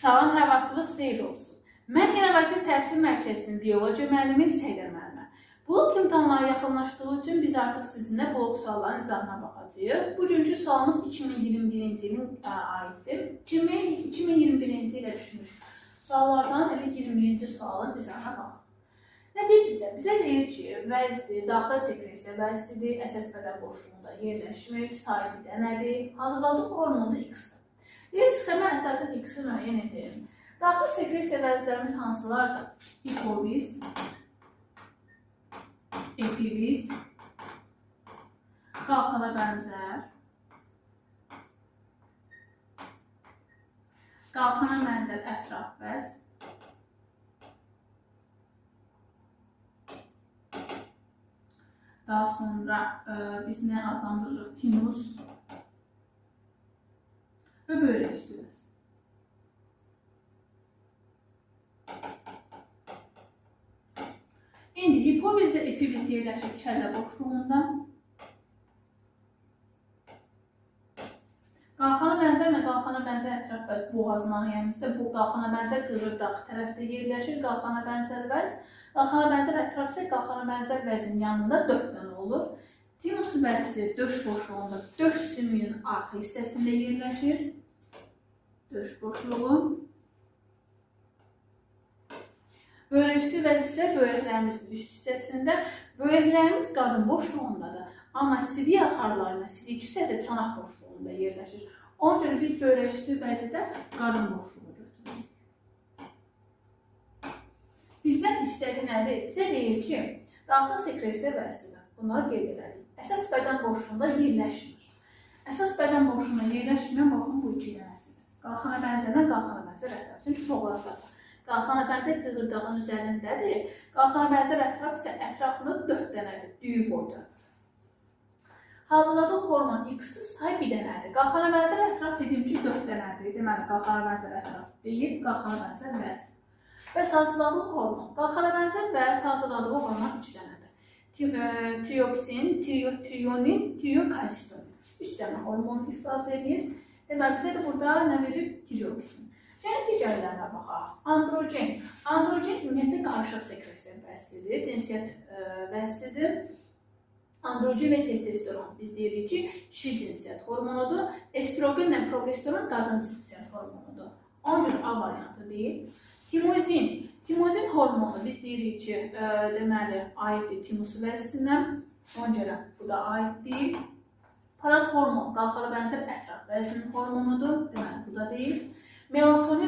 Salam, hər vaxtınız xeyir olsun. Mən İnnovativ Təhsil Mərkəzinin biologiya müəllimi Səidə müəllimə. Blok imtahanları yaxınlaşdığı üçün biz artıq sizinlə blok sualların izahına baxacağıq. Bugünkü sualımız 2021-ci ilin aiddir. 2021-ci ilə düşmüş suallardan elə 21-ci sualın izahına baxaq. Nə deyir bizə? Bizə deyir ki, vəzdir, daxil sekresiya vəzdidir, əsas bədən boşluğunda yerləşmir, sahibi də nədir? Hazırladığı hormonda X-dir. Deyir, sxemə əsasən X-i müəyyən edelim. Daxil sekresiya vəzlərimiz hansılardır? Hipofiz, epifiz, qalxana bənzər, qalxana bənzər ətraf vəz, daha sonra biz nə adlandırırıq? Timus və böyrək üstü vəz. İndi hipofizdə epifiz yerləşir kəllə boşluğunda. Qalxana bənzərlə qalxana bənzər ətraf vəz boğaz nahiyəmizdə bu qalxana bənzər qığırdaq tərəfdə yerləşir. Qalxana bənzər vəz. Qalxana bənzər ətraf isə qalxana bənzər vəzin yanında 4 dənə olur. Timus vəzi döş boşluğunda döş sümüyünün arxa hissəsində yerləşir. Döş boşluğu. Böyrək üstü vəz isə böyrəklərimizin üst hissəsində. Böyrəklərimiz qarın boşluğundadır. Amma sidik axarlarına, sidik hissəsi çanaq boşluğunda yerləşir. Ona görə biz böyrək üstü vəzidə qarın boşluğu götürürük. Bizdən istədiyi nədir? Bizə deyir ki, daxil sekresiya vəzidir. Bunları qeyd edirik. Əsas bədən boşluğunda yerləşmir. Əsas bədən boşluğunda yerləşməyən baxın bu iki dənəsidir. Qalxana bənzərlə qalxana bənzər ətraf. Çünki boğazdadır. Qalxana bənzər qığırdağın üzərindədir. Qalxana bənzər ətraf isə ətrafında 4 dənədir, düyü boyda. Hazırladığı hormon X-dir, say bir dənədir. Qalxana bənzər ətraf dediyim ki 4 dənədir. Deməli, qalxana bənzər ətraf deyil, qalxana bənzər vəzdir. Və hazırladığı hormon, qalxana bənzər vəz hazırladığı hormon 3 dənədir. Trioksin, trionin, triokalsitonin. 3 dənə hormonu ifraz edir. Deməli, bizə də burada nə verir? Trioksin. Gəlin digərlərinə baxaq. Androgen. Androgen ümumiyyətlə qarışıq sekresiya vəzsidir, cinsiyyət vəzsidir. Androgen və testosteron biz deyirik ki, kişi cinsiyyət hormonudur. Estrogenlə progesteron qadın cinsiyyət hormonudur. Ona görə A variantı deyil. Timozin. Timozin hormonu biz deyirik ki, deməli, aiddir timus vəzsinə. Ona görə bu da aid deyil. Parad hormon, qalxana bənzər ətraf vəzinin hormonudur. Deməli, bu da deyil. Melatonin